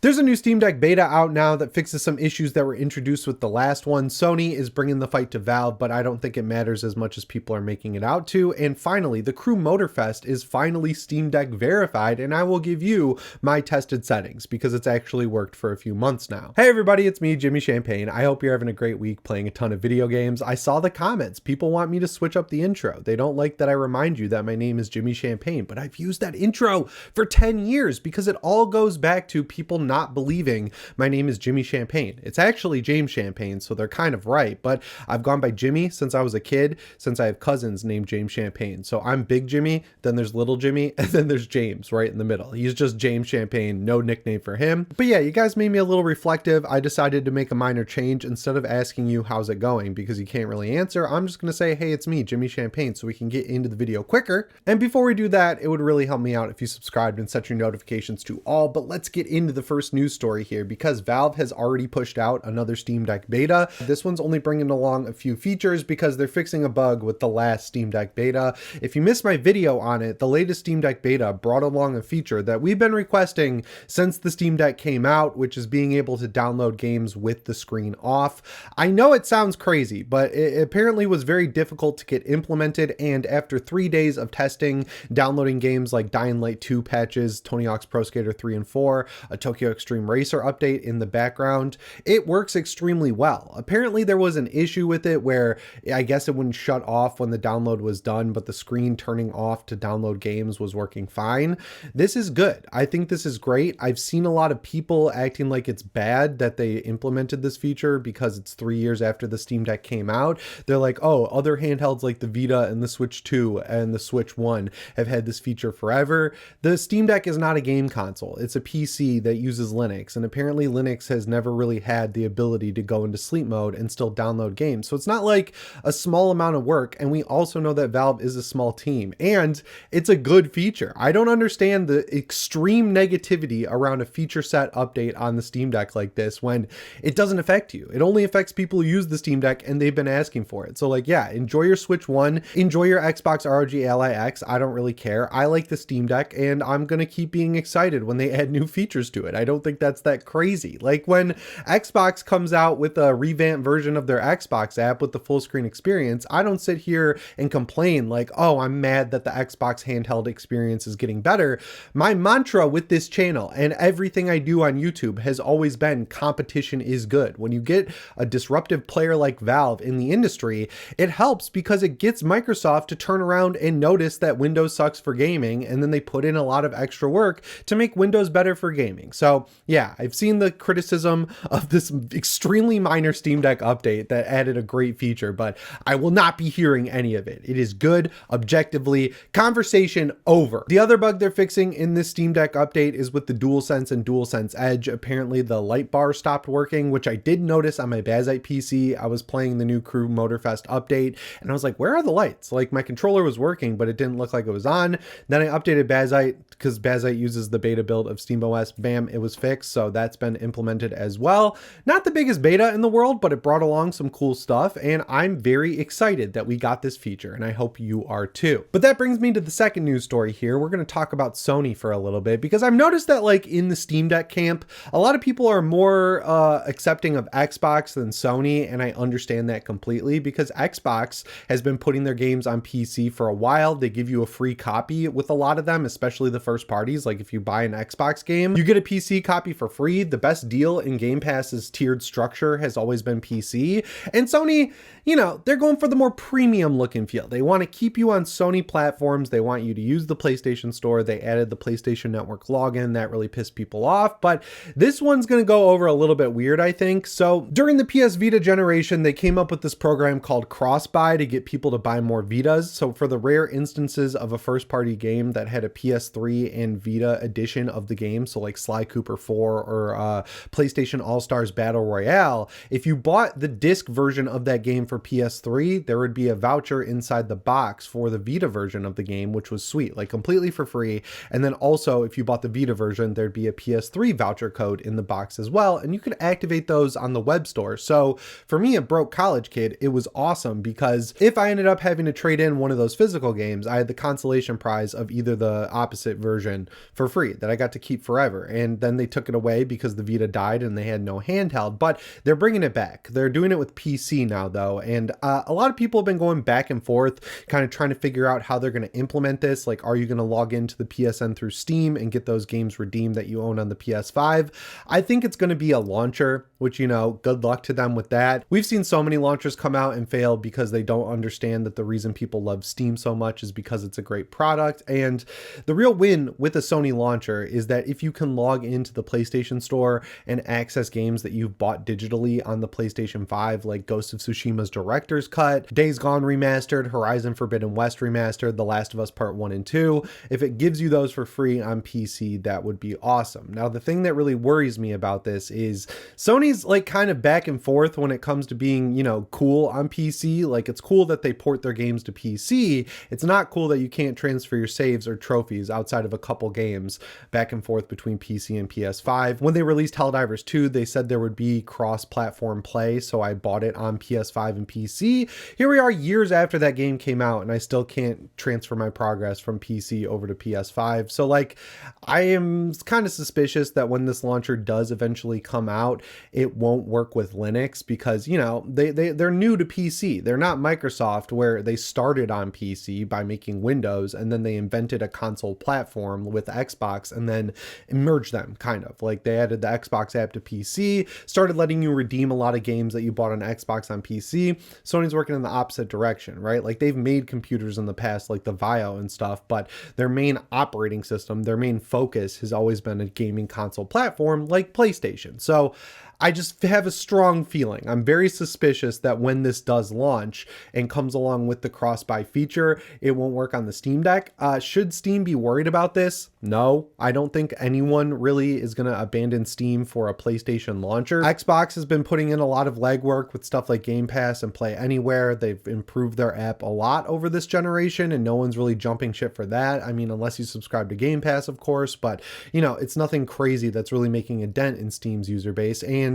There's a new Steam Deck beta out now that fixes some issues that were introduced with the last one. Sony is bringing the fight to Valve, but I don't think it matters as much as people are making it out to. And finally, the Crew Motorfest is finally Steam Deck verified, and I will give you my tested settings because it's actually worked for a few months now. Hey everybody, it's me, Jimmy Champagne. I hope you're having a great week playing a ton of video games. I saw the comments. People want me to switch up the intro. They don't like that I remind you that my name is Jimmy Champagne, but I've used that intro for 10 years because it all goes back to people not believing my name is Jimmy Champagne. It's actually James Champagne, so they're kind of right, but I've gone by Jimmy since I was a kid, since I have cousins named James Champagne. So I'm Big Jimmy, then there's Little Jimmy, and then there's James right in the middle. He's just James Champagne, no nickname for him. But yeah, you guys made me a little reflective. I decided to make a minor change. Instead of asking you how's it going, because you can't really answer, I'm just gonna say, hey, it's me, Jimmy Champagne, so we can get into the video quicker. And before we do that, it would really help me out if you subscribed and set your notifications to all. But let's get into the first news story here, because Valve has already pushed out another Steam Deck beta. This one's only bringing along a few features because they're fixing a bug with the last Steam Deck beta. If you missed my video on it, the latest Steam Deck beta brought along a feature that we've been requesting since the Steam Deck came out, which is being able to download games with the screen off. I know it sounds crazy, but it apparently was very difficult to get implemented, and after 3 days of testing, downloading games like Dying Light 2 patches, Tony Hawk's Pro Skater 3 and 4, a Tokyo Extreme Racer update in the background, it works extremely well. Apparently there was an issue with it where I guess it wouldn't shut off when the download was done, but the screen turning off to download games was working fine. This is good. I think this is great. I've seen a lot of people acting like it's bad that they implemented this feature because it's 3 years after the Steam Deck came out. They're like, oh, other handhelds like the Vita and the Switch 2 and the Switch 1 have had this feature forever. The Steam Deck is not a game console. It's a PC that uses Linux, and apparently Linux has never really had the ability to go into sleep mode and still download games. So it's not like a small amount of work, and we also know that Valve is a small team, and it's a good feature. I don't understand the extreme negativity around a feature set update on the Steam Deck like this when it doesn't affect you. It only affects people who use the Steam Deck and they've been asking for it. So like, yeah, enjoy your Switch 1, enjoy your Xbox ROG Ally X. I don't really care. I like the Steam Deck, and I'm gonna keep being excited when they add new features to it. I don't think that's that crazy. Like when Xbox comes out with a revamped version of their Xbox app with the full screen experience, I don't sit here and complain like, oh, I'm mad that the Xbox handheld experience is getting better. My mantra with this channel and everything I do on YouTube has always been competition is good. When you get a disruptive player like Valve in the industry, it helps because it gets Microsoft to turn around and notice that Windows sucks for gaming, and then they put in a lot of extra work to make Windows better for gaming. So yeah, I've seen the criticism of this extremely minor Steam Deck update that added a great feature, but I will not be hearing any of it. It is good, objectively. Conversation over. The other bug they're fixing in this Steam Deck update is with the DualSense and DualSense Edge. Apparently the light bar stopped working, which I did notice on my Bazite PC. I was playing the new Crew Motorfest update, and I was like, where are the lights? Like my controller was working, but it didn't look like it was on. Then I updated Bazite because Bazite uses the beta build of SteamOS. Bam, it was fixed. So that's been implemented as well. Not the biggest beta in the world, but it brought along some cool stuff, and I'm very excited that we got this feature, and I hope you are too. But that brings me to the second news story here. We're going to talk about Sony for a little bit, because I've noticed that like in the Steam Deck camp, a lot of people are more accepting of Xbox than Sony, and I understand that completely because Xbox has been putting their games on PC for a while. They give you a free copy with a lot of them, especially the first parties. Like if you buy an Xbox game, you get a PC copy for free. The best deal in Game Pass's tiered structure has always been PC. And Sony, you know, they're going for the more premium look and feel. They want to keep you on Sony platforms. They want you to use the PlayStation Store. They added the PlayStation Network login. That really pissed people off. But this one's going to go over a little bit weird, I think. So during the PS Vita generation, they came up with this program called cross-buy to get people to buy more Vitas. So for the rare instances of a first-party game that had a PS3 and Vita edition of the game, so like Sly Cooper 4 or PlayStation All-Stars Battle Royale, if you bought the disc version of that game for PS3, there would be a voucher inside the box for the Vita version of the game, which was sweet, like completely for free. And then also, if you bought the Vita version, there'd be a PS3 voucher code in the box as well, and you could activate those on the web store. So for me, a broke college kid, it was awesome because if I ended up having to trade in one of those physical games, I had the consolation prize of either the opposite version for free that I got to keep forever. And then then they took it away because the Vita died and they had no handheld, but they're bringing it back. They're doing it with PC now though, and a lot of people have been going back and forth kind of trying to figure out how they're going to implement this. Like, are you going to log into the PSN through Steam and get those games redeemed that you own on the PS5? I think it's going to be a launcher, which, you know, good luck to them with that. We've seen so many launchers come out and fail because they don't understand that the reason people love Steam so much is because it's a great product. And the real win with a Sony launcher is that if you can log into the PlayStation Store and access games that you've bought digitally on the PlayStation 5, like Ghost of Tsushima's Director's Cut, Days Gone Remastered, Horizon Forbidden West Remastered, The Last of Us Part 1 and 2, if it gives you those for free on PC, that would be awesome. Now, the thing that really worries me about this is Sony's like kind of back and forth when it comes to being, you know, cool on PC. Like, it's cool that they port their games to PC. It's not cool that you can't transfer your saves or trophies outside of a couple games back and forth between PC and PS5. When they released Helldivers 2, they said there would be cross-platform play, so I bought it on PS5 and PC. Here we are years after that game came out, and I still can't transfer my progress from PC over to PS5. So like, I am kind of suspicious that when this launcher does eventually come out, it won't work with Linux because, you know, they're new to PC. They're not Microsoft, where they started on PC by making Windows and then they invented a console platform with Xbox and then merged them, kind of. Like, they added the Xbox app to PC, started letting you redeem a lot of games that you bought on Xbox on PC. Sony's working in the opposite direction, right? Like, they've made computers in the past, like the Vio and stuff, but their main operating system, their main focus has always been a gaming console platform like PlayStation. So I just have a strong feeling. I'm very suspicious that when this does launch and comes along with the cross-buy feature, it won't work on the Steam Deck. Should Steam be worried about this? No, I don't think anyone really is going to abandon Steam for a PlayStation launcher. Xbox has been putting in a lot of legwork with stuff like Game Pass and Play Anywhere. They've improved their app a lot over this generation, and no one's really jumping ship for that. I mean, unless you subscribe to Game Pass, of course, but, you know, it's nothing crazy that's really making a dent in Steam's user base. And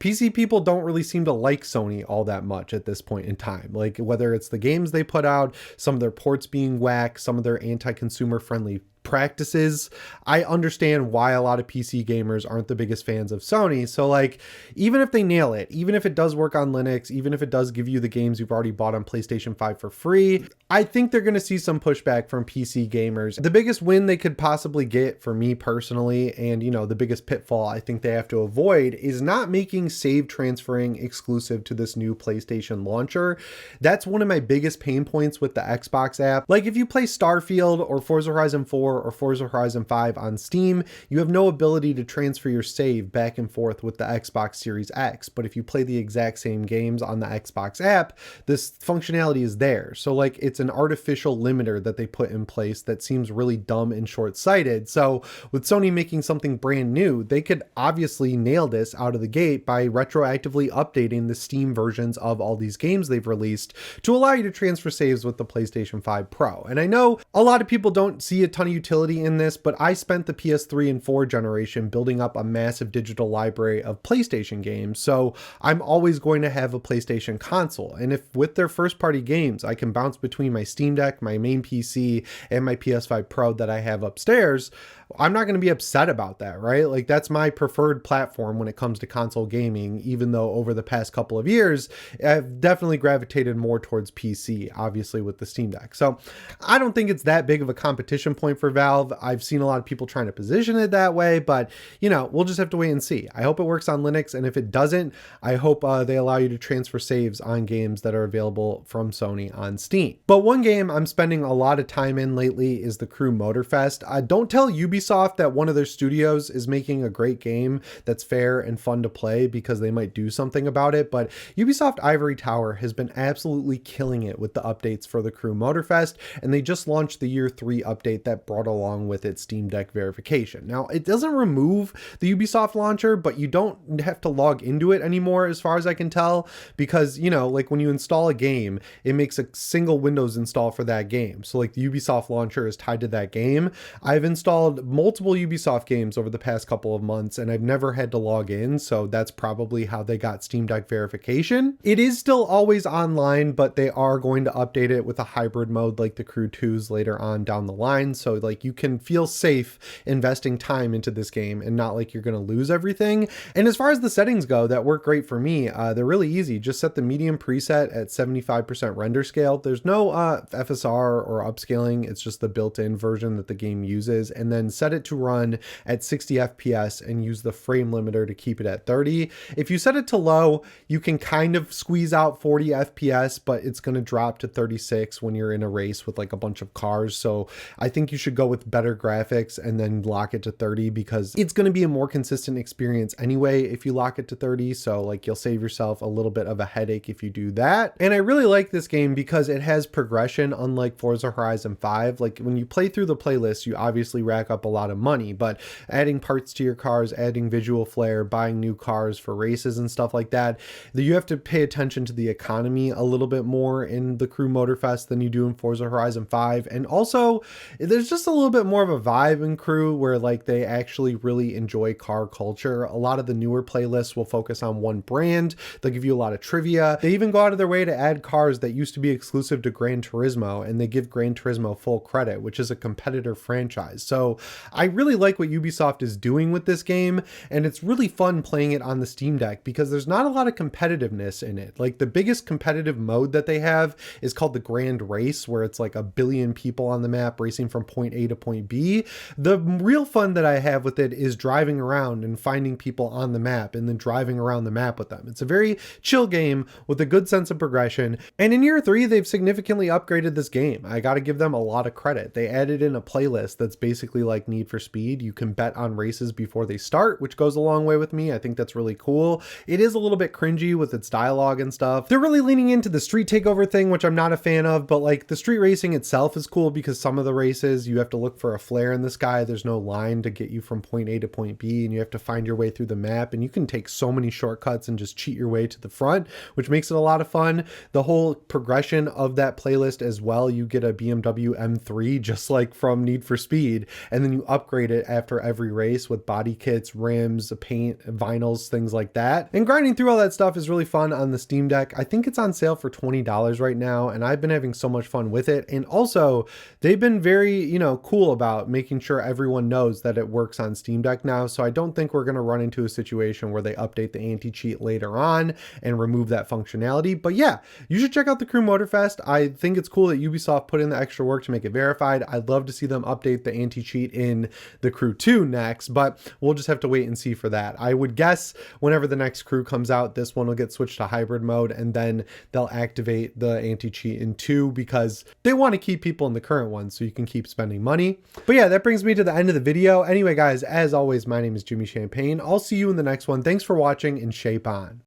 PC people don't really seem to like Sony all that much at this point in time. Like, whether it's the games they put out, some of their ports being whack, some of their anti-consumer friendly practices, I understand why a lot of PC gamers aren't the biggest fans of Sony. So like, even if they nail it, even if it does work on Linux, even if it does give you the games you've already bought on PlayStation 5 for free, I think they're going to see some pushback from PC gamers. The biggest win they could possibly get for me personally, and, you know, the biggest pitfall I think they have to avoid, is not making save transferring exclusive to this new PlayStation launcher. That's one of my biggest pain points with the Xbox app. Like, if you play Starfield or Forza Horizon 4 or Forza Horizon 5 on Steam, you have no ability to transfer your save back and forth with the Xbox Series X. But if you play the exact same games on the Xbox app, this functionality is there. So like, it's an artificial limiter that they put in place that seems really dumb and short-sighted. So with Sony making something brand new, they could obviously nail this out of the gate by retroactively updating the Steam versions of all these games they've released to allow you to transfer saves with the PlayStation 5 Pro. And I know a lot of people don't see a ton of utility in this, but I spent the PS3 and 4 generation building up a massive digital library of PlayStation games, so I'm always going to have a PlayStation console. And if with their first party games I can bounce between my Steam Deck, my main PC, and my PS5 Pro that I have upstairs, I'm not going to be upset about that, right? Like, that's my preferred platform when it comes to console gaming, even though over the past couple of years, I've definitely gravitated more towards PC, obviously with the Steam Deck. So I don't think it's that big of a competition point for Valve. I've seen a lot of people trying to position it that way, but, you know, we'll just have to wait and see. I hope it works on Linux, and if it doesn't, I hope they allow you to transfer saves on games that are available from Sony on Steam. But one game I'm spending a lot of time in lately is the Crew Motorfest. Don't tell Ubisoft that one of their studios is making a great game that's fair and fun to play, because they might do something about it, but Ubisoft Ivory Tower has been absolutely killing it with the updates for the Crew Motorfest, and they just launched the Year 3 update that brought along with its Steam Deck verification. Now, it doesn't remove the Ubisoft launcher, but you don't have to log into it anymore as far as I can tell, because, you know, like when you install a game, it makes a single Windows install for that game. So like, the Ubisoft launcher is tied to that game. I've installed multiple Ubisoft games over the past couple of months, and I've never had to log in, so that's probably how they got Steam Deck verification. It is still always online, but they are going to update it with a hybrid mode like the Crew 2s later on down the line, so like you can feel safe investing time into this game and not like you're going to lose everything. And as far as the settings go, that work great for me. They're really easy. Just set the medium preset at 75% render scale. There's no FSR or upscaling. It's just the built-in version that the game uses, and then set it to run at 60 FPS and use the frame limiter to keep it at 30. If you set it to low, you can kind of squeeze out 40 FPS, but it's going to drop to 36 when you're in a race with like a bunch of cars. So I think you should go with better graphics and then lock it to 30, because it's going to be a more consistent experience anyway if you lock it to 30. So like you'll save yourself a little bit of a headache if you do that. And I really like this game because it has progression, unlike Forza Horizon 5. Like when you play through the playlist, you obviously rack up a lot of money, but adding parts to your cars, adding visual flair, buying new cars for races and stuff like that, you have to pay attention to the economy a little bit more in the Crew Motorfest than you do in Forza Horizon 5. And also there's just a little bit more of a vibe in Crew where like they actually really enjoy car culture. A lot of the newer playlists will focus on one brand. They'll give you a lot of trivia. They even go out of their way to add cars that used to be exclusive to Gran Turismo, and they give Gran Turismo full credit, which is a competitor franchise. So I really like what Ubisoft is doing with this game, and it's really fun playing it on the Steam Deck because there's not a lot of competitiveness in it. Like the biggest competitive mode that they have is called the Grand Race, where it's like a billion people on the map racing from point A to point B. The real fun that I have with it is driving around and finding people on the map and then driving around the map with them. It's a very chill game with a good sense of progression. And in year 3, they've significantly upgraded this game. I got to give them a lot of credit. They added in a playlist that's basically like Need for Speed. You can bet on races before they start, which goes a long way with me. I think that's really cool. It is a little bit cringy with its dialogue and stuff. They're really leaning into the street takeover thing, which I'm not a fan of, but like the street racing itself is cool because some of the races you have to look for a flare in the sky. There's no line to get you from point A to point B, and you have to find your way through the map, and you can take so many shortcuts and just cheat your way to the front, which makes it a lot of fun. The whole progression of that playlist as well, you get a BMW M3 just like from Need for Speed, and then you upgrade it after every race with body kits, rims, paint, vinyls, things like that. And grinding through all that stuff is really fun on the Steam Deck. I think it's on sale for $20 right now, and I've been having so much fun with it. And also they've been very, cool about making sure everyone knows that it works on Steam Deck now. So I don't think we're going to run into a situation where they update the anti-cheat later on and remove that functionality. But yeah, you should check out the Crew Motorfest. I think it's cool that Ubisoft put in the extra work to make it verified. I'd love to see them update the anti-cheat in the Crew 2 next, but we'll just have to wait and see for that. I would guess whenever the next Crew comes out, this one will get switched to hybrid mode, and then they'll activate the anti-cheat in 2 because they want to keep people in the current one so you can keep spending money. But yeah, that brings me to the end of the video. Anyway, guys, as always, my name is Jimmy Champagne. I'll see you in the next one. Thanks for watching, and shape on.